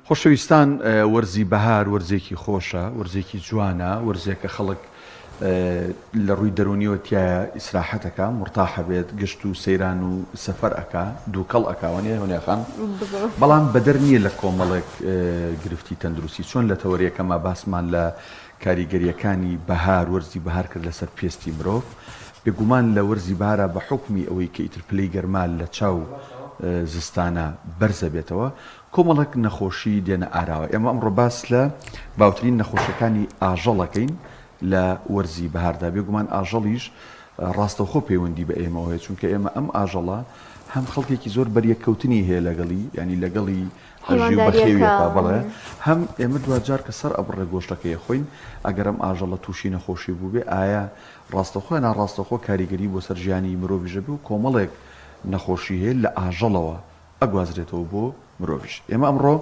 خۆشەویستان وەرزی بەهار وەرزێکی خۆشە، وەرزێکی جوانە، وەرزێکە خەڵک لە ڕووی دەرونیەوە تایە ئیسراحەتەکە مرتاحە بێت، گشت و سەیران و سەفەر ئەکا دووکەڵ ئەکاوانێ هەونێخان، بەڵام بەدەر نییە لە کۆمەڵێک گرفتی تەندروستی چۆن لە تەوەریەکەمە باسمان لە کاریگەریەکانی بەهار وەرزی بەهار کرد لەسەر پێستی مرۆڤ. بێگومان لە وەرزی بەهارە بە حکمی ئەوەی کە ئیتر پلەی گەرما لە چاو زستانە بەرزە بێتەوە کۆمەڵک نەخۆشی دێنە ئاراوە. ئێمە ئەمڕۆ باس لە باوترین نەخۆشەکانی ئاژەڵەکەین لە وەرزی بەهاردا. بێگومان ئاژەڵیش ڕاستەوخۆ پەیوەندی بە ئێمەوە هەیە، چونکە ئێمە ئەم ئاژەڵە هەم خەڵکێکی زۆر بەریەککەوتنی هەیە لەگەڵی، ینی لەگەڵی هەژی و بەخێویەکە بڵێ، هەم ئێمە دوجار کە سەر ئەبڕێ گۆشتەکەی خۆین ئەگەر ئەم ئاژەڵە تووشی نەخۆشی بوو بێ ئایا ڕاستەخۆ ناڕاستەخۆ کاریگەری بۆ سەر ژیانی مرۆڤیژە بێ و کۆمەڵێک نەخۆشی هەیە لە ئاژەڵەوە ئەگوازرێتەوە بۆ مرۆڤیش. ئێمە ئەمڕۆ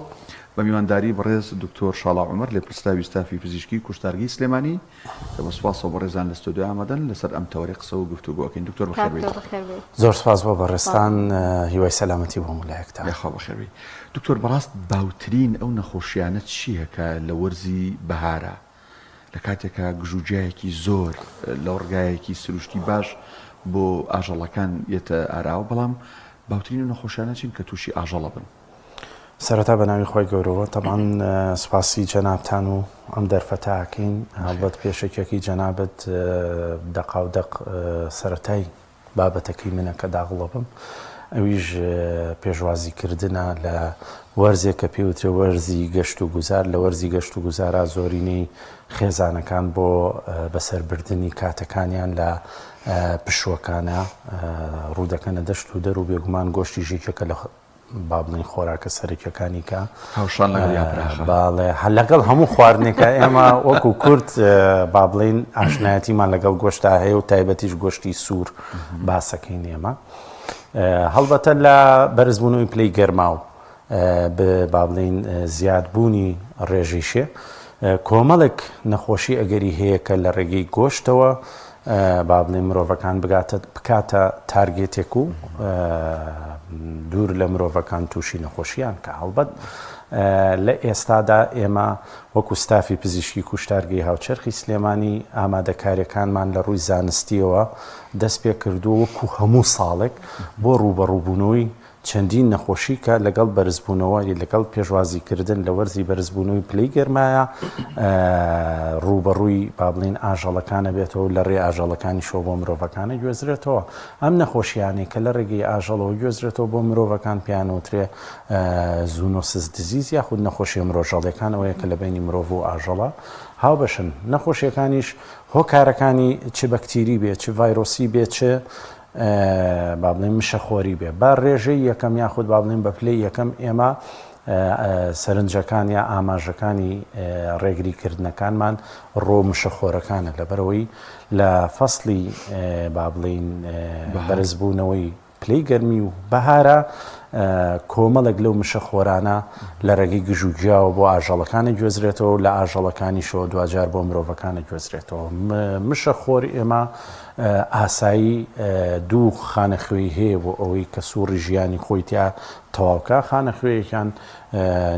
بە میوانداری بەڕێز دکتۆر شاڵا عومەر لێپرسراوی ستافی پزیشکی کوشتارگی سلێمانی کە بە سوپاسەوە بە ڕێزان لە ستۆدیۆ ئامادەن لەسەر ئەم تەوەری قسە و گفتوگۆکەین. دکتۆر بەخێربێت. زۆر سپاس بۆ بەڕێستان، هیوای سەلامەتی بۆ مولایەکتان. یاخوا بەخێربێت. دکتۆر بەڕاست باوترین ئەو نەخۆشیانە چییە کە لە وەرزی بەهارە لە کاتێکە گژوجایەکی زۆر لە ڕگایەکی سروشتی باش بۆ ئاژەڵەکان یێتە ئاراوە، بەڵام باوترین نەخۆشیانە چین کە تووشی ئاژەڵە بن؟ سەرەتا بە ناوی خۆی گەورەوە تەمان سپاسی جەنابتان و ئەم دەرفەتاکەین. هەڵبەت پێشێکێکی جەنابەت دەقاودەق سەرەتای بابەتەکەی منە کە داغڵە بم، ئەویش پێشوازیکردنە لە وەرزێک کە پێوترێ وەرزی گەشت و گوزار. لە وەرزی گەشت و گوزارە زۆرینەی خێزانەکان بۆ بەسەربردننی کاتەکانیان لە پشوەکانە ڕوودەکەنە دەشت و دەر و بێگومان گۆشتی ژیکەکە لە با بڵین خۆراکە سەرکیەکانی کە هاوشان باڵێ لەگەڵ هەموو خواردنێکە ئێمە وەکو کورد با بڵین ئاشنایەتیمان لەگەڵ گۆشتا هەیە و تایبەتیش گۆشتی سوور باسەکەین ئێمە. هەڵبەتە لە بەرزبوونەوەی پلەی گەرما و با بڵین زیادبوونی ڕێژیشێ کۆمەڵێک نەخۆشی ئەگەری هەیە کە لە ڕێگەی گۆشتەوە با بڵین مرۆڤەکان بکاتە تارگێتێک و دوور لە مرۆڤەکان تووشی نەخۆشییان کە هەڵبەت لە ئێستادا ئێمە وەکو ستافی پزیشکی کوشتارگەی هاوچەرخی سلێمانی ئامادەکاریەکانمان لە ڕووی زانستیەوە دەست پێ کردووە وەکو هەموو ساڵێک بۆ ڕوبەڕووبوونەوەی چەندین نەخۆشی کە لەگەڵ بەرزبوونەوە لەگەڵ پێشوازیکردن لە وەرزی بەرزبوونەوەی پلەی گەرمایە ڕوبەڕووی با بڵین ئاژەڵەکانە بێتەوە لە ڕێ ئاژەڵەکانی شۆ بۆ مرۆڤەکانە گوێزرێتەوە. ئەم نەخۆشیانەی کە لە ڕێگەی ئاژەڵەوە گوێزرێتەوە بۆ مرۆڤەکان پیانوترێ زوونۆسیس دیزیز یاخود نەخۆشی مرۆژەڵیەکانەوەیە کە لە بینی مرۆڤ و ئاژەڵە هاوبەشن. نەخۆشیەکانیش هۆکارەکانی چ بەکتیری بێت چ ڤایرۆسی بێت چ با بڵین مشەخۆری بێ. با ڕێژەی یەکەم یاخود با بڵین بە پلەی یەکەم ئێمە سەرنجەکان یا ئاماژەکانی ڕێگریکردنەکانمان ڕۆ مشەخۆرەکانە لەبەرەوەی لە فەسڵی با بڵین بەرزبوونەوەی پلەی گەرمی و بەهارە کۆمەڵێک لەو مشەخۆرانە لە ڕێگەی گژوگیاوە بۆ ئاژەڵەکانە گوێزرێتەوە لە ئاژەڵەکانی شۆ دوجار بۆ مرۆڤەکانە گوێزرێتەوە. مشەخۆر ئێمە ئاسایی دوو خانەخوێی هەیە بۆ ئەوەی کە سووڕی ژیانی خۆی تیا تەواوکە. خانەخوێیەکان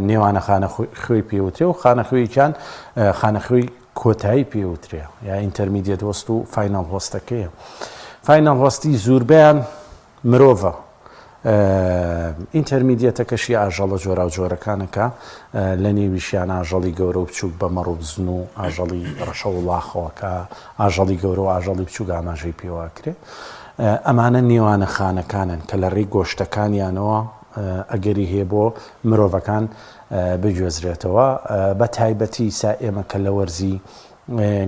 نێوانە خانەخوێی پێوترێ و خانەخوێیەکان خانەخوێی کۆتایی پێوترێ یا ئینتەرمیدیێت هۆست و فاینەڵ هۆستەکەیە. فاینەڵ هۆستی زۆربیان مرۆڤە، ئینتەرمیدیەتەکەشی ئاژەڵە جۆرا و جۆرەکانەکە لە نێویشیان ئاژەڵی گەورە و بچووک بە مەڕ و بزن و ئاژەڵی ڕەشە و ڵاخەوەکە ئاژەڵی گەورە و ئاژەڵی بچووک ئاماژەی پێواکرێ. ئەمانە نێوانە خانەکانن کە لە ڕێی گۆشتەکانیانەوە ئەگەری هەیە بۆ مرۆڤەکان بگوێزرێتەوە. بە تایبەتی سا ئێمە کە لە وەرزی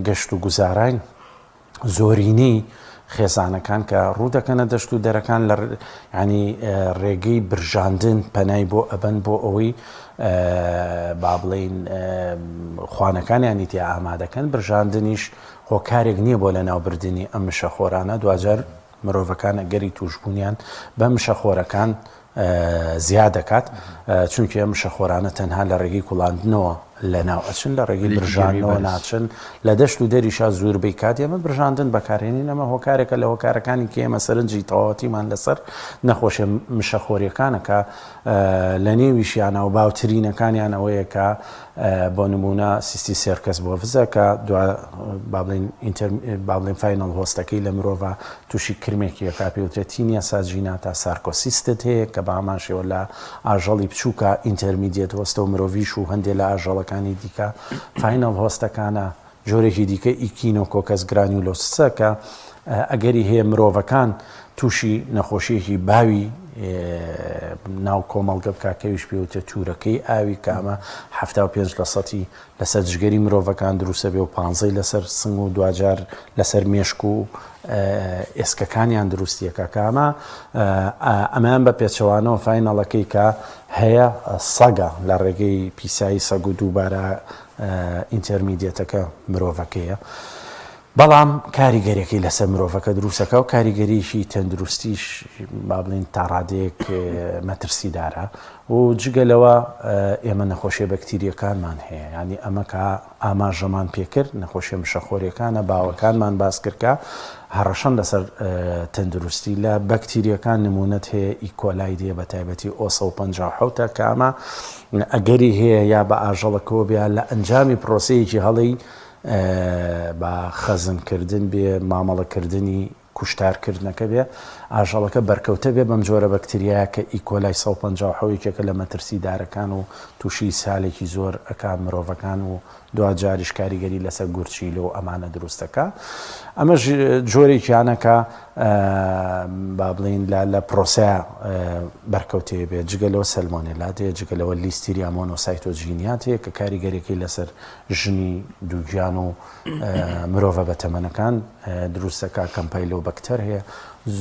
گەشت و گوزارین زۆرینەی خێزانەکان کە ڕوو دەکەنە دەشت و دەرەکان لە ینی ڕێگەی برژاندن پەنای بۆ ئەبەن بۆ ئەوەی با بڵین خوانەکانیانی تیا ئامادەکەن. برژاندنیش هۆکارێک نییە بۆ لە ناوبردننی ئەم مشەخۆرانە. دوجار مرۆڤەکانە گەری توشبوونیان بە مشەخۆرەکان زیاد دەکات، چونکە ئەم مشەخۆرانە تەنها لە ڕێگەی کوڵاندنەوە لە ناو ئەچن لە ڕێگەی برژانەوە ناچن لە دەشت و دەریشا زۆربەی کات ئێمە برژاندن بەکارێنین ئەمە هۆکارێکە لە هۆکارەکانی کە ئێمە سەرنجی تەواوەتیمان لەسەر نەخۆشیە مشەخۆریەکانەکە لە نێویشیانە و باوترینەکانیان ئەوەیە کە بۆ نمونە سیستی سێرکەس بۆ فزەکە با بڵێن فاینەڵ هۆستەکەی لە مرۆڤ تووشی کرمێکیەکە پێوترێت تینیا ساجینا تا سارکۆسیستت هەیە کە بە هەمان شێوە لە ئاژەڵی بچووکە ئینتەرمیدیێت هۆستە و مرۆڤیش و هەندێک لە ئاژەڵەکانی دیکە فاینەڵ هۆستەکانە جۆرێکی دیکە ئیکینۆکۆکەس گرانیولۆسە کە ئەگەری هەیە مرۆڤەکان تووشی نەخۆشیەکی باوی ناو کۆمەڵگە بکاکەویش پێوتە توورەکەی ئاوی کامە 75% لەسەر جگەری مرۆڤەکان دروستە بێ و 15 لەسەر سنگ و دوجار لەسەر مێشک و ئێسکەکانیان دروستیەکە کامە ئەمان بە پێچەوانەوە فاینەڵەکەی کە هەیە سەگە لە ڕێگەی پیسایی سەگ و دووبارە ئینتەرمیدیێتەکە مرۆڤەکەیە بەڵام کاریگەریەکەی لەسەر مرۆڤەکە دروستەکە و کاریگەریشی تەندروستیش با بڵین تا ڕادەیەک مەترسیدارە و جگەلەوە ئێمە نەخۆشیە بەکتریەکانمان هەیە ینی ئەمە کە ئاماژەمان پێکرد نەخۆشیە مشەخۆریەکانە باوەکانمان باس کردکە هەڕەشەن لەسەر تەندروستی لە بەکتریەکان نمونەت هەیە ئیکۆلای دێ بە تایبەتی ئۆ157 کە ئەمە ئەگەری هەیە یا بە ئاژەڵەکەەوە بیا لە ئەنجامی پرۆسەیەکی هەڵی بە خەزمکردن بێ مامەڵەکردنی کوشتارکردنەکە بێ ئاژەڵەکە بەرکەوتە بێ بەم جۆرە بەکتریایە کە ئیکۆلای 150 لە مەترسیدارەکان و تووشی سالێکی زۆر ئەکا مرۆڤەکان و دوجاریش کاریگەری لەسەر گورچیلە و ئەمانە دروستەکە ئەمە جۆرێکیانەکە با بڵین لە پرۆسەیە بەرکەوتێ بێت جگەلەوە سەلمۆنێلات هەیە جگەلەوە لیستیریا مۆنۆسایتۆجینیات هەیە کە کاریگەریەکەی لەسەر ژنی دووگیان و مرۆڤە بەتەمەنەکان دروستەکە کەمپایلۆ بەکتەر هەیە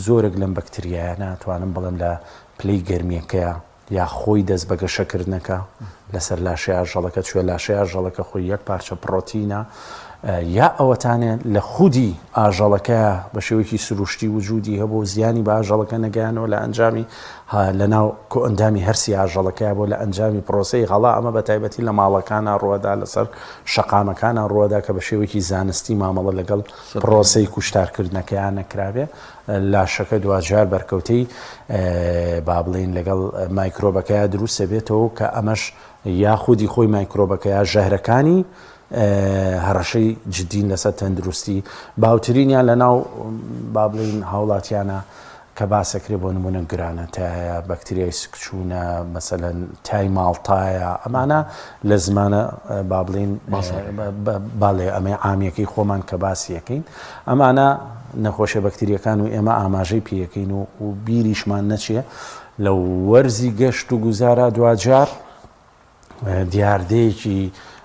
زۆرێک لەم بەکتریایە ناتوانم بڵم لە پلەی گەرمیەکەیە یا خۆی دەست بە گەشەکردنەکە لەسەر لاشەی ئاژەڵەکە کوێ لاشەی ئاژەڵەکە خۆی یەک پارچە پرۆتینە یا ئەوەتانێت لە خودی ئاژەڵەکە بە شێوەیەکی سروشتی وجودی هەبوو زیانی بە ئاژەڵەکە نەگەیانەوە لە ئەنجامی لە ناو ئەندامی هەرسی ئاژەڵەکەیە بۆ لە ئەنجامی پرۆسەی هەڵا ئەمە بە تایبەتی لە ماڵەکانە ڕووەدا لەسەر شەقامەکانە ڕووەدا کە بە شێوەیەکی زانستی مامەڵە لەگەڵ پرۆسەی کوشتارکردنەکەیان نەکراوێ لاشەکە دوجار بەرکەوتەی با بڵین لەگەڵ مایکرۆبەکەیە دروستە بێتەوە کە ئەمەش یاخودی خۆی مایکرۆبەکەیە ژەهرەکانی هەڕەشەی جدین لەسەر تەندروستی باوترینیان لە ناو با بڵین هاوڵاتیانە کە باسەکرێ بۆ نمونە گرانەتایە بەکتریای سکچوونە مەسەلەن تای ماڵتایە ئەمانە لە زمانە با بڵین باڵێ ئەمە عامیەکەی خۆمان کە باسیەکەین ئەمانە نەخۆشیە بەکتریەکان و ئێمە ئاماژەی پێەکەین و بیریشمان نەچێ لە وەرزی گەشت و گوزارە دوجار دیاردەیەکی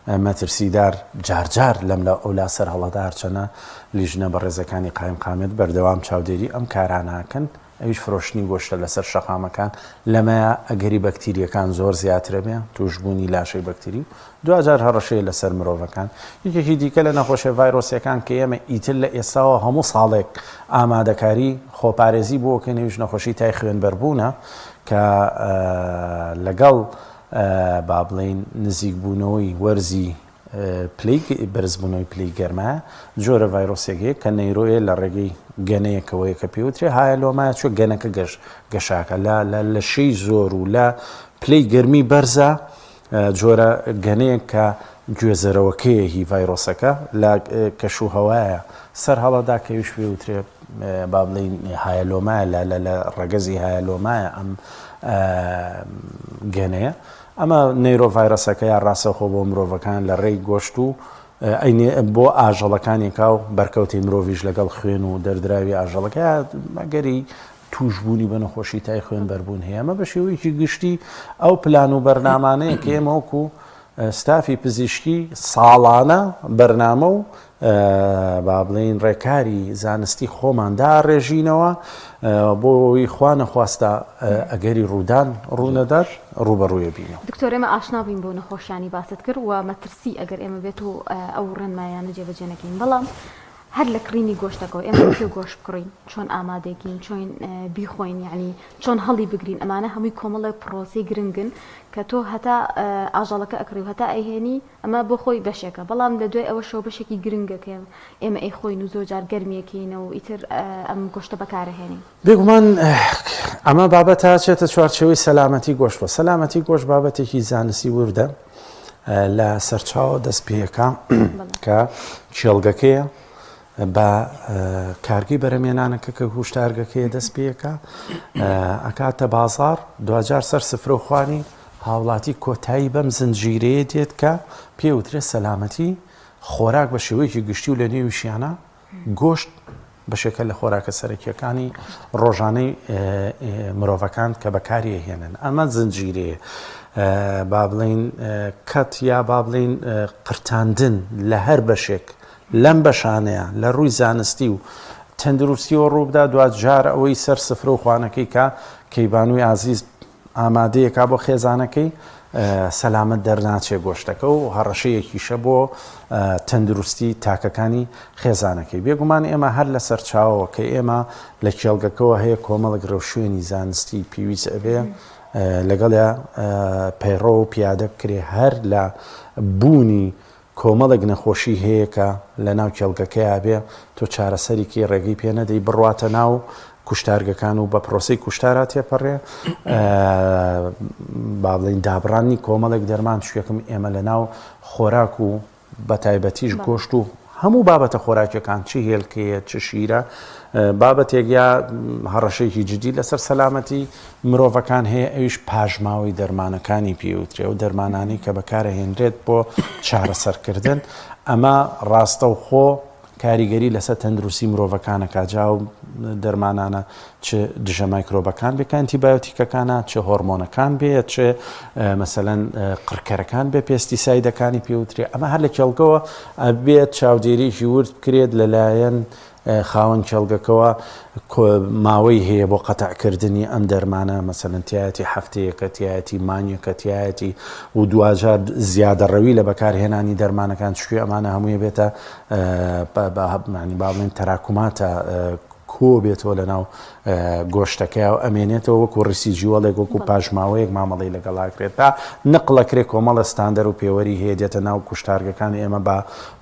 مەترسیدار جارجار لەم لە ئەولا سەر هەڵەدار چەنە لیژنە بە ڕێزەکانی قایم قامێت بەردەوام چاودێری ئەم کاراناکەن ئەویش فرۆشتنی گۆشتە لەسەر شەقامەکان لەمەیە ئەگەری بەکتریەکان زۆر زیاترە بێ توشبوونی لاشەی بەکتری دوجار هەڕەشەیە لەسەر مرۆڤەکان یەکێکی دیکە لە نەخۆشیە ڤایرۆسیەکان کە ئێمە ئیتر لە ئێستاوە هەموو ساڵێک ئامادەکاری خۆپارێزی بۆکە نێویش نەخۆشی تای خوێنبەربوونە کە لەگەڵ با بڵین نزیک بوونەوەی وەرزی بەرزبوونەوەی پلەی گەرمە جۆرە ڤایرۆسێکەیە کە نەیرۆیە لە ڕێگەی گەنەیەکەوەیە کە پێوترێ هایەلۆمایە چۆ گەنەکە گەشاکە لە شەی زۆر و لە پلەی گەرمی بەرزە جۆرە گەنەیەک کە گوێزەرەوەکەیە هی ڤایرۆسەکە لە کەشوهەوایە سەر هەڵەدا کەویش پێوترێ با بڵین هایەلۆمایە لە ڕەگەزی هایەلۆمایە ئەم گەنەیە ئەمە نەیرۆڤایرۆسەکە یا ڕاستەخۆ بۆ مرۆڤەکان لە ڕێی گۆشت و بۆ ئاژەڵەکانێکا و بەرکەوتی مرۆڤیش لەگەڵ خوێن و دەردراوی ئاژەڵەکە مەگەری توشبوونی بە نەخۆشی تای خوێن بەربوون هەیە ئەمە بە شێوەیەکی گشتی ئەو پلان و بەرنامانەیە کە ئێمە وەکو ستافی پزیشکی ساڵانە بەرنامە و با بڵین ڕێکاری زانستی خۆماندا ڕێژینەوە بۆی خوا نەخواستە ئەگەری ڕوودان ڕوونەدار ڕوبەڕوویە بینەوە. دکتۆر ئێمە ئاشنا بووین بۆ نەخۆشیانی باست کرد و مەترسی ئەگەر ئێمە بێت و ئەو ڕێنمایانە جێبەجێ نەکەین بەڵام هەر لە کڕینی گۆشتەکەەوە ئێمە پێ گۆشت بکڕین چۆن ئامادەگین چۆن بیخۆین یعنی چۆن هەڵی بگرین ئەمانە هەمووی کۆمەڵی پرۆسی گرنگن کە تۆ هەتا ئاژەڵەکە ئەکڕی و هەتا ئەیهێنی ئەمە بۆ خۆی بەشێکە بەڵام لە دوای ئەوە شەو بەشێکی گرنگەکە ئێمە ئەی خۆین و زۆرجار گەرمیەکەینەوە و ئیتر ئەم گۆشتە بەکارەهێنین بێگومان ئەمە بابەتە چێتە چوارچەوەی سەلامەتی گۆشتەوە سەلامەتی گۆشت بابەتێکی زانستی وردە لە سەرچاوە دەست پێەکە کە کێڵگەکەیە بە کارگی بەرەمێنانەکە کە هوشتارگەکەیە دەست پێەکە ئەکاتە بازار دوجار سەر سفرە و خوانی هاوڵاتی کۆتایی بەم زنجیرەیە دێت کە پێوترێت سەلامەتی خۆراک بە شێوەیەکی گشتی و لە نێویشیانە گۆشت بەشێکە لە خۆراکە سەرەکیەکانی ڕۆژانەی مرۆڤەکان کە بەکاری هێنن ئەمە زنجیرەیە با بڵین کەت یا با بڵین قرتاندن لە هەر بەشێک لەم بەشانەیە لە ڕووی زانستی و تەندروستیەوە ڕووبدا دوجار ئەوەی سەر سفرە و خوانەکەی کە کەیبانووی ئازیز ئامادەیەکا بۆ خێزانەکەی سەلامەت دەرناچێ گۆشتەکە و هەڕەشەیەکیشە بۆ تەندروستی تاکەکانی خێزانەکەی بێگومان ئێمە هەر لە سەرچاوەوە کە ئێمە لە کێڵگەکەەوە هەیە کۆمەڵک ڕەوشێنی زانستی پێویست ئەبێ لەگەڵ پەیڕۆ و پیادە بکرێ هەر لە بوونی کۆمەڵێک نەخۆشی هەیە کە لە ناو کێڵگەکەیە بێ تۆ چارەسەرێکی ڕێگەی پێ نەدەی بڕواتە ناو کوشتارگەکان و بە پرۆسی کوشتارات تێپەڕێ با بڵین دابڕانی کۆمەڵێک دەرمان شوێکم ئێمە لە ناو خۆراک و بە تایبەتیش گۆشت و هەموو بابەتە خۆراکیەکان چی هێلکەیە چ شیرە بابەتێک یا هەڕەشەیەکی جدی لەسەر سەلامەتی مرۆڤەکان هەیە ئەویش پاژماوەی دەرمانەکانی پێوترێ و دەرمانانی کە بەکارەهێنرێت بۆ چارەسەرکردن ئەمە ڕاستە و خۆ کاریگەری لەسەر تەندروستی مرۆڤەکانەکە جا و دەرمانانە چ دژە مایکرۆبەکان بێ ئەنتیبایۆتیکەکانە چه هۆرمۆنەکان بێت چه مەسەلەن قڕکەرەکان بێ پێستیسایدەکانی پێوترێ ئەمە هەر لە کێڵگەوە بێت چاودێریی ورد بکرێت لەلایەن خاوەن کێڵگەکەوە ماوەی هەیە بۆ قەتعکردنی ئەم دەرمانە مەسەلەن تایەتی هەفتەیەکە تایەتی مانیەکە تایەتی و دوجار زیادەڕەوی لە بەکارهێنانی دەرمانەکان شوێ ئەمانە هەموویە بێتە با بڵێن تەراکوماتە کۆ بێتەوە لە ناو گۆشتەکە و ئەمێنێتەوە وەکو ڕیسی جیوەڵێک وەکو پاژماوەیەک مامەڵی لەگەڵاکرێت تا نقلەکرێت کۆمەڵە ستاندەر و پێوەری هەیە دێتە ناو کوشتارگەکان ئێمە بە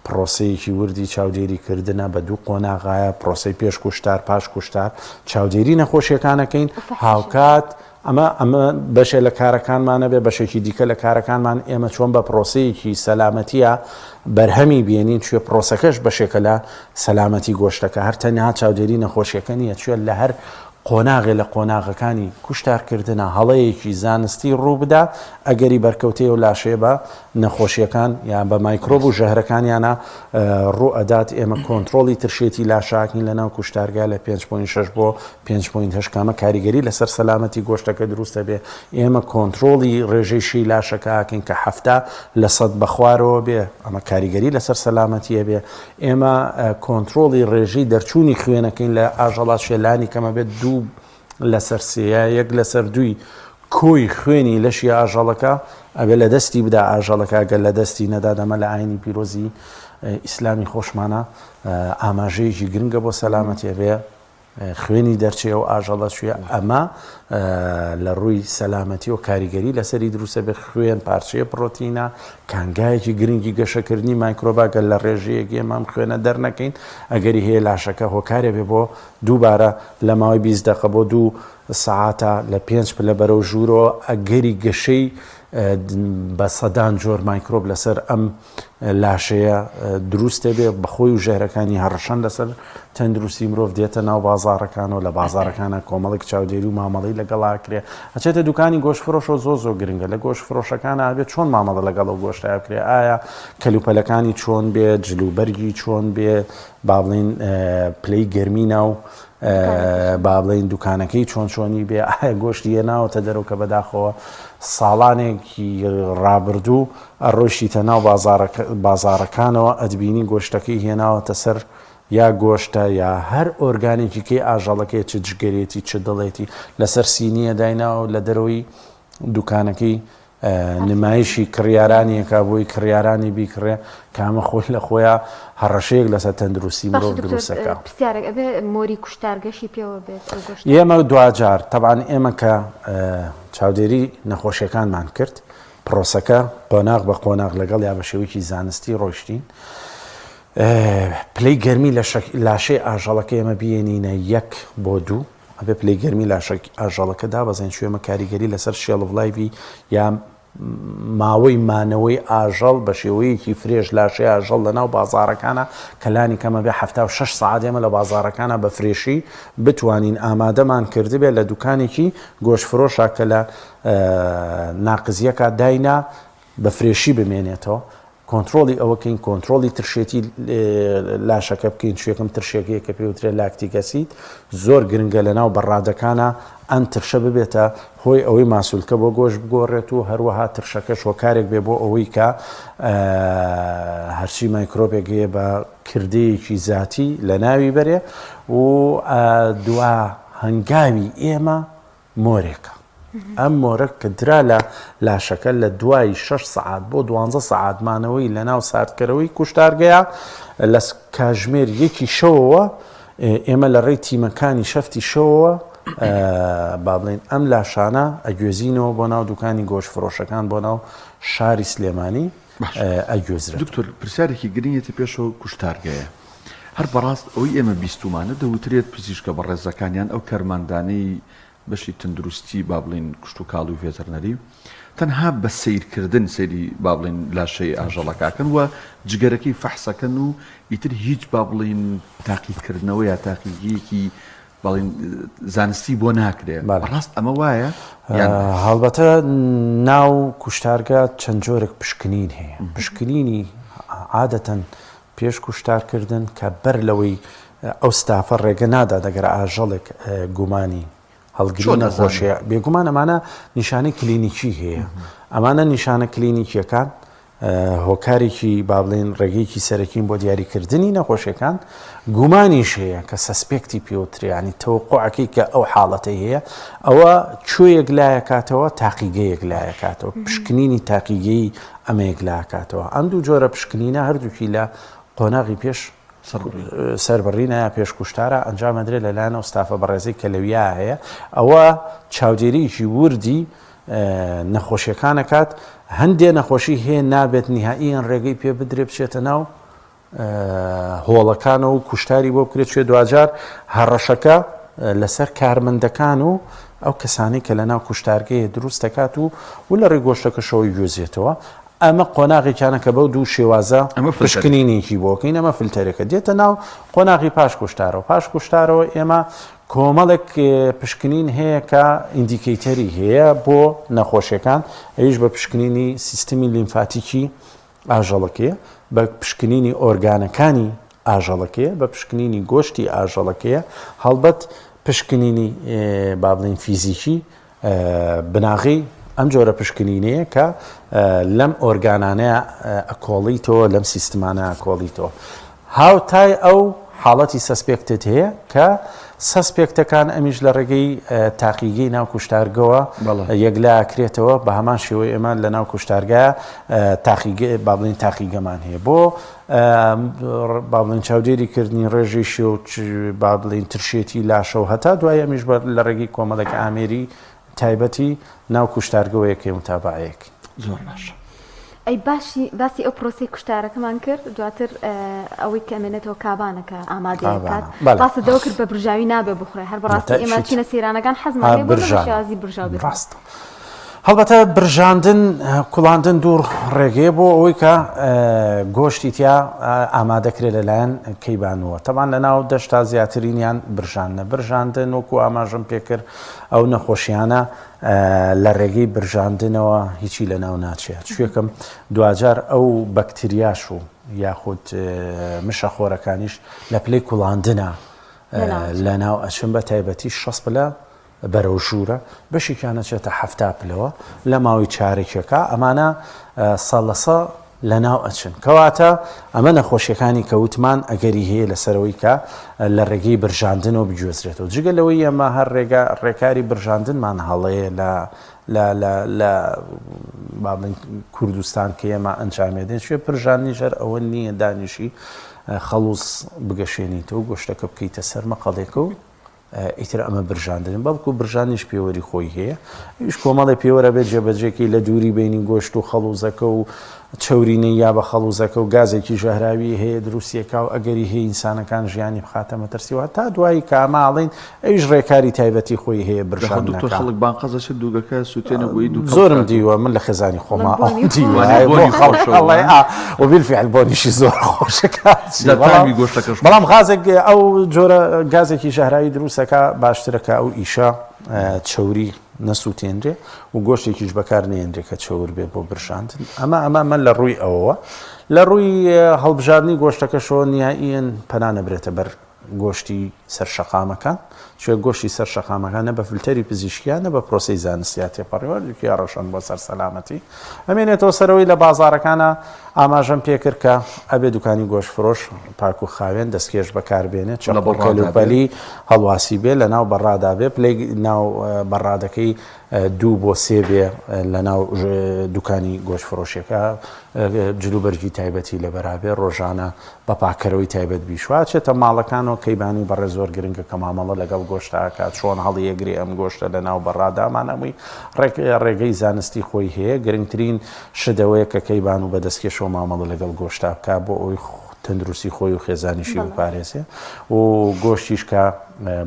پرۆسەیەکی وردی چاودێریکردنە بە دوو قۆناغایە پرۆسەی پێش کوشتار پاش کوشتار چاودێری نەخۆشیەکانەکەین هاوکات ئەمە بەشێ لە کارەکانمانە بێ بەشێکی دیکە لە کارەکانمان ئێمە چۆن بە پرۆسەیەکی سەلامەتیە بەرهەمی بێنین کوێ پرۆسەکەش بەشێکە لە سەلامەتی گۆشتەکە هەر تەنها چاودێری نەخۆشیەکە نیە کوێ لە هەر قۆناغێ لە قۆناغەکانی کوشتارکردنە هەڵەیەکی زانستی ڕوو بدا ئەگەری بەرکەوتەیە و لاشێ بە نەخۆشیەکان یان بە مایکرۆب و ژەهرەکانیانە ڕوو ئەدات ئێمە کۆنتترۆلی ترشێتی لاشاکین لە ناو کوشتارگا لە 5.6 بۆ 5.8 کامە کاریگەری لەسەر سەلامەتی گۆشتەکە دروستە بێ ئێمە کۆنتترۆلی ڕێژەیشی لاشەکەکەین کە هەفتە لە سەد بەخوارەوە بێ ئەمە کاریگەری لەسەر سەلامەتیە بێ ئێمە کۆنتترۆلی ڕێژەی دەرچوونی خوێنەکەین لە ئاژەڵات شێلانی کەمە بێت دوو لەسەر سەیە یەک لەسەر دوی کۆی خوێنی لەشی ئاژەڵەکە ئەبێ لە دەستی بدا ئاژەڵەکە گەل لە دەستی نەدا دەمە لە ئاینی پیرۆزی ئیسلامی خۆشمانە ئاماژەیەکی گرنگە بۆ سەلامەتی بێ خوێنی دەرچێ و ئاژەڵە شوێ ئەمە لە ڕووی سەلامەتی و کاریگەری لەسەری دروستە بێ خوێن پارچەیە پرۆتینە کانگایەکی گرنگی گەشەکردنی مایکرۆباگەل لە ڕێژەیەک ئێمەم خوێنە دەرنەکەین ئەگەری هەیە لاشەکە هۆکارێ بێ بۆ دووبارە لە ماوەی 20 دقە بۆ 2 ساعاتە لە 5 پلە بەرەو ژوورەوە ئەگەری گەشەی بە سەدان جۆر مایکرۆب لەسەر ئەم لاشەیە دروستە بێ بەخۆی و ژێرەکانی هەڕەشەن لەسەر تەندروستی مرۆڤ دێتە ناو بازارەکانەوە لە بازارەکانە کۆمەڵێک چاودێری و مامەڵی لەگەڵاکرێ ئەچێتە دوکانی گۆشت فرۆشە زۆ گرنگە لە گۆشت فرۆشەکانە بێت چۆن مامەڵە لەگەڵ و گۆشتای بکرێ ئایا کەلوپەلەکانی چۆن بێ جلوبەرگی چۆن بێ با بڵین پلەی گەرمی ناو با بڵین دوکانەکەی چۆنی بێ ئایا گۆشتی هێناوەتە دەرەوە کە بەداخەوە ساڵانێکی ڕابردوو ئەڕۆشتە ناو بازارەکانەوە ئەدبینی گۆشتەکەی هێناوەتە سەر یا گۆشتە یا هەر ئۆرگانێکی کەی ئاژەڵەکەی چ جگەرێتی چ دڵێتی لەسەر سینیە دایناوە لە دەرەوەی دوکانەکەی نمایشی کڕیارانیەکە بۆی کڕیارانی بیکڕێ کامە خۆی لە خۆیان هەڕەشەیەک لەسەر تەندروستی مرۆڤ دروستەکە. پرسیارێک ئەبێ مۆری کوشتارگەشی پێوە بێت. ئێمە دوجار تەبان ئێمە کە چاودێری نەخۆشیەکانمان کرد پرۆسەکە قۆناغ بە قۆناغ لەگەڵ یا بە شێوەیەکی زانستی ڕۆیشتین پلەی گەرمی لە لاشەی ئاژەڵەکە ئێمە بێنینە 1 بۆ 2 ئەبێ پلەی گەرمی لاشەی ئاژەڵەکە دابەزێن شوێمە کاریگەری لەسەر شێڵڤڵایڤی یا ماوەی مانەوەی ئاژەڵ بە شێوەیەکی فرێژ لاشەی ئاژەڵ لەناو بازاڕەکانە کەلانی کەمە بێ 76 ساعات ئێمە لە بازاڕەکانە بە فرێشی بتوانین ئامادەمان کردبێ لە دوکانێکی گۆشتفرۆشە کە لە ناقزیەکە داینا بە فرێشی بمێنێتەوە کۆنتترۆلی ئەوەکەین کۆنتترۆلی ترشێتی لاشەکە بکەین شوێکم ترشێکەیە کە پێوترێت لاکتیگەسیت زۆر گرنگە لە ناو بەڕادەکانە ئەم ترشە ببێتە هۆی ئەوەی ماسوولکە بۆ گۆشت بگۆڕێت و هەروەها ترشەکە شۆکارێک بێ بۆ ئەوەی کە هەرچی مایکرۆبێکگەیە بە کردەیەکی زیاتی لە ناوی بەرێ و دوا هەنگاوی ئێمە مۆرێکە ئەم مۆرە کە درا لە لاشەکە لە دوای 6 سعات بۆ 12 سعاتمانەوەی لە ناو ساردکەرەوەی کوشتارگەیە لە کاژمێر 1 شەوەوە ئێمە لە ڕێی تیمەکانی شەفتی شەوەوە با بڵین ئەم لاشانە ئەگوێزینەوە بۆ ناو دوکانی گۆشت فرۆشەکان بۆ ناو شاری سلێمانی ئەگوێزرێت. دکتۆر پرسیارێکی گرنگێتی پێشەوە کوشتارگەیە هەر بەڕاست ئەوەی ئێمە بیستمانە دەوترێت پزیشکە بە ڕێزەکانیان ئەو کەرماندانەی بەشی تەندروستی با بڵین کوشت و کاڵ و ڤێتەرنەری تەنها بە سیرکردن سەیری با بڵین لاشەی ئاژەڵەکەکەن وە جگەرەکەی فەحسەکەن و ئیتر هیچ با بڵین تاقیکردنەوە یا تاقیگیەکی بەڵین زانستی بۆ ناکرێت ڕاست ئەمە وایە هەڵبەتە ناو کوشتارگە چەند جۆرێک پشکنین هەیە پشکنینی عادەتەن پێش کوشتارکردن کە بەر لەوەی ئەو ستافە ڕێگە نادا دەگەر ئاژەڵێک گومانی هەڵگری نەخۆشیە بێگومان ئەمانە نیشانەی کلینیکی هەیە ئەمانە نیشانە کلینیکیەکان هۆکارێکی با بڵێن ڕێگەیەکی سەرەکین بۆ دیاریکردنی نەخۆشیەکان گومانیش هەیە کە سەسپێکتی پێوتریانی تەوقعەکەی کە ئەو حاڵەتە هەیە ئەوە کوێیەک لایەکاتەوە تاقیگەیەک لایەکاتەوە پشکنینی تاقیگەی ئەمەیەک لایەکاتەوە ئەم دوو جۆرە پشکنینە هەردووکی لە قۆناغی پێش سەربڕینە یا پێشکوشتارە ئەنجامەدرێت لەلایەنەوە ستافە بەڕێزەی کەلەویا هەیە ئەوە چاودێریی وردی نەخۆشیەکانەکات هەندێک نەخۆشی هەیە نابێت نهائیان ڕێگەی پێ بدرێ بچێتە ناو هۆڵەکانەوە و کوشتاری بۆ بکرێت شوێ دوجار هەڕەشەکە لەسەر کارمەندەکان و ئەو کەسانی کە لە ناو کوشتارگەیە دروست دەکات و لە ڕێگۆشتەکەشەوەی گوێزێتەوە ئەمە قۆناغێکیانە کە بەو دوو شێوازە پشکنینێکی بۆکەین ئەمە فلتەرێکە دێتە ناو قۆناغی پاش کوشتارەوە پاش کوشتارەوە ئێمە کۆمەڵێک پشکنین هەیە کە ئیندیکەیتەری هەیە بۆ نەخۆشیەکان ئەویش بە پشکنینی سیستمی لیمفاتیکی ئاژەڵەکەیە بە پشکنینی ئۆرگانەکانی ئاژەڵەکەیە بە پشکنینی گۆشتی ئاژەڵەکەیە هەڵبەت پشکنینی با بڵین فیزیکی بناغی ئەم جۆرە پشکنینەیە کە لەم ئۆرگانانەیە ئەکۆڵیتەوە لەم سیستمانە ئەکۆڵیتەوە هاوتای ئەو حاڵەتی سەسپێکتت هەیە کە سەسپێکتەکان ئەمیش لە ڕێگەی تاقیگەی ناو کوشتارگەوە یەکلاکرێتەوە بە هەمان شێوەی ئێمان لە ناو کوشتارگایە با بڵین تاقیگەمان هەیە بۆ با بڵین چاودێریکردنی ڕێژێشی و با بڵین ترشێتی لاشە و هەتا دوای ئەمیش لە ڕێگەی کۆمەڵێک ئامێری تایبەتی ناو کوشتارگەوەیەکی متابعەیەک زۆر باشە. ئەی باسی ئەو پرۆسی کوشتارەکەمان کرد دواتر ئەوەی کە ئەمێنێتەوە کابانەکە ئامادەکات باسی دەوە کرد بە برژاوی نابێ بخورێ هەر بەڕاستی ئێمە چینە سەیرانەکان حەزمان بەشازی برژاو ڕاستە. هەڵبەتە برژاندن کوڵاندن دوور ڕێگەیە بۆ ئەوەی کە گۆشتی تیا ئامادەکرێت لەلایەن کەیبانەوە تەمان لە ناو دەشتا زیاترینیان برژاندن وەکو ئاماژەم پێکرد ئەو نەخۆشیانە لە ڕێگەی برژاندنەوە هیچی لە ناو ناچێت شوێکم دوجار ئەو بەکتریاش و یاخود مشەخۆرەکانیش لە پلەی کوڵاندنە لە ناو ئەچن بە تایبەتی 6 پلە بەرەو ژوورە بەشێکیانە چێتە 7 پلەوە لە ماوەی چارێکێکە ئەمانە سەڵەسە لە ناو ئەچن کەواتە ئەمە نەخۆشیەکانی کەوتمان ئەگەری هەیە لەسەرەوەی کە لە ڕێگەی برژاندنەوە بگوێزرێتەوە جگە لەوەی ئەمە هەر ڕێکاری برژاندنمان هەڵەیە لە لە بابن کوردستان کە ئێمە ئەنجامێدێن شوێ پرژانی ژەر ئەوە نییە دانیشی خەڵوز بگەشێنیتەوە گۆشتەکە بکەیتە سەر مەقەڵێکە و ئیتر ئەمە برژاندن بەڵکو برژانیش پێوەری خۆی هەیە هیچ کۆمەڵی پێوەرە بێت جێبەجێکی لە دووری بینی گۆشت و خەڵوزەکە و چەورینەی یا بە خەڵوزەکە و گازێکی ژەهراوی هەیە دروستیەکە و ئەگەری هەیە ئینسانەکان ژیانی بخاتە مەترسیوە تا دوایی کاماڵین ئەویش ڕێکاری تایبەتی خۆی هەیە برژاندنەکە خەڵک بانقەزەشت دووگەکە سووتێنە بۆی دوو زۆرم دیوە من لە خێزانی خۆما وبیلفعل بۆنیشی زۆر خۆشەکە بەڵام غازێک ئەو جۆرە گازێکی ژەهراوی دروستەکە باشترەکە ئەو ئیشە چەوری نەسووتێنرێ و گۆشتێکیش بەکار نێنرێ کە چەور بێ بۆ برژاندن ئەمە لە ڕووی ئەوەوە لە ڕووی هەڵبژاردننی گۆشتەکەشەوە نیاییەن پەنانە برێتە بەر گۆشتی سەرشەقامەکان شوێ گۆشتی سەرشەقامەکان نە بە فلتەری پزیشکیان نە بە پرۆسی زانستیات تێپەڕێوەرێکی ڕۆشن بۆ سەر سەلامەتی ئەمێنێتەوە سەرەوەی لە بازارەکانە ئاماژەم پێکرد کە ئەبێ دوکانی گۆشت فرۆش پاک و خاوێن دەستکێش بەکاربێنێت چەڵبەڵکەلوپەلی هەڵواسی بێ لە ناو بەڕادا بێ پلەی ناو بەڕادەکەی 2 بۆ 3 بێ لە ناو دوکانی گۆشت فرۆشیەکە جلوبەرجی تایبەتی لە بەرابێ ڕۆژانە بە پاکەرەوەی تایبەت بیشواتێتە ماڵەکانەوە کەیبانی بەڕێ زۆر گرنگە کە مامەڵە لەگەڵ گۆشتاکات چۆن هەڵی یەگری ئەم گۆشتە لە ناو بەڕادامانەمووی ڕێگەی زانستی خۆی هەیە گرنگترین شدەوەیە کە کەیبان و بەدەستکێشەوە مامەڵە لەگەڵ گۆشتا بکە بۆ ئەوی تەندروستی خۆی و خێزانیشی بپارێزێ و گۆشتیش کە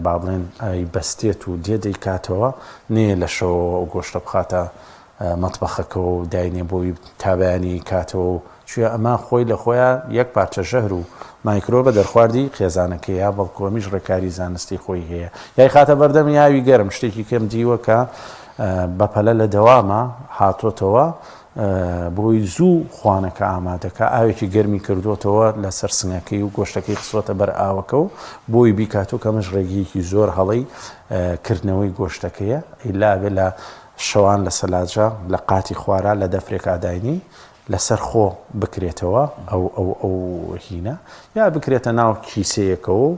با بڵێن بەستێت و دێدەی کاتەوە نێ لە شەوە گۆشتە بخاتە مەتبەخەکە و داینێ بۆی تابیانی کاتەوە چوە ئەمە خۆی لە خۆیان یەک پارچە ژەهر و مایکرۆ بە دەرخواردی خێزانەکەی یا بەڵکۆمیش ڕێکاری زانستی خۆی هەیە یای خاتە بەردەم یاوی گەرم شتێکی کەم دیوە کە بەپەلە لە دەوامە هاتۆتەوە بۆی زوو خوانەکە ئامادەکە ئاوێکی گەرمی کردوتەوە لە سەر سنگەکەی و گۆشتەکەی خسۆتە بەر ئاوەکە و بۆی بیکاتۆ کەمەش ڕێگیەکی زۆر هەڵی کردنەوەی گۆشتەکەیە ئیلا بێ لە شەوان لە سەلاجە لە قاتی خوارا لە دەفرێک ئاداینی لەسەر خۆ بکرێتەوە ئەو هینە یا بکرێتە ناو کیسەیەکەوە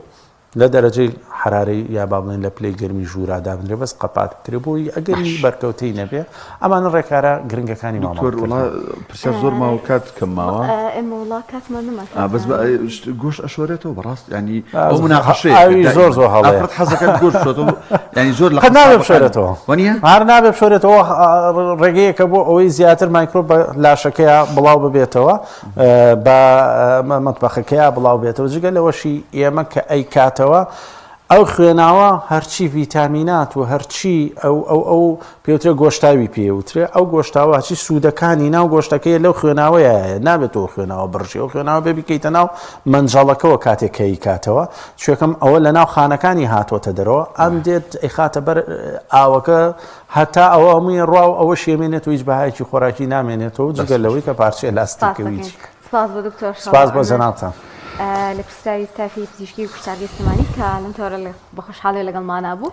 لە دەرەجەی حرارەی یا با بڵێن لە پلەی گەرمی ژوورادا بنرێ بەس قەپات بکرێ بۆی ئەگەری بەرکەوتەی نەبێ ئەمانە ڕێکارە گرنگەکانی پرسیار زۆر ماوە کات کەم ماوە ئێمە وڵا کاتمان نەما بەس گۆشت ئەشۆرێتەوە بەڕاست ینی ئەو مناقەشەیە زۆر زۆر هەڵەیە ئەفرەد حەزەکەت گۆشت شۆتەوە ینی زۆر لە نابێ بشۆرێتەوە وانە هەر نابێ بشۆرێتەوە ڕێگەیەکە بۆ ئەوەی زیاتر مایکرۆ بە لاشەکەیە بڵاو ببێتەوە بە مەتبەخەکەیە بڵاو بێتەوە جگە لەوەشی ئێمە کە ئەی کاتەوە ئەو خوێناوە هەرچی ڤیتامینات و هەرچی ئەو پێوترێ گۆشتاوی پێوترێ ئەو گۆشتاوە هەچی سوودەکانی ناو گۆشتەکەی لەو خوێناوەیە نابێتەوە خوێناوە بڕژی ئەو خوێناوە بێ بکەیتە ناو منجەڵەکەەوە کاتێکەی کاتەوە چێکم ئەوە لە ناو خانەکانی هاتۆتە دەرەوە ئەم دێت ئەیخاتە بەر ئاوەکە هەتا ئەوە هەمووی ڕاو ئەوە شێمێنێت و هیچ بەهایکی خۆراکی نامێنێتەوە جگەل لەوەی کە پارچەیە لاستیکەویچ سپاس بۆ جەنابتان لە پرسیاری ستافی پزیشکی و کوشتاری سلمانی کە لەم تۆرە بە خۆشحاڵی لەگەڵمان نبوو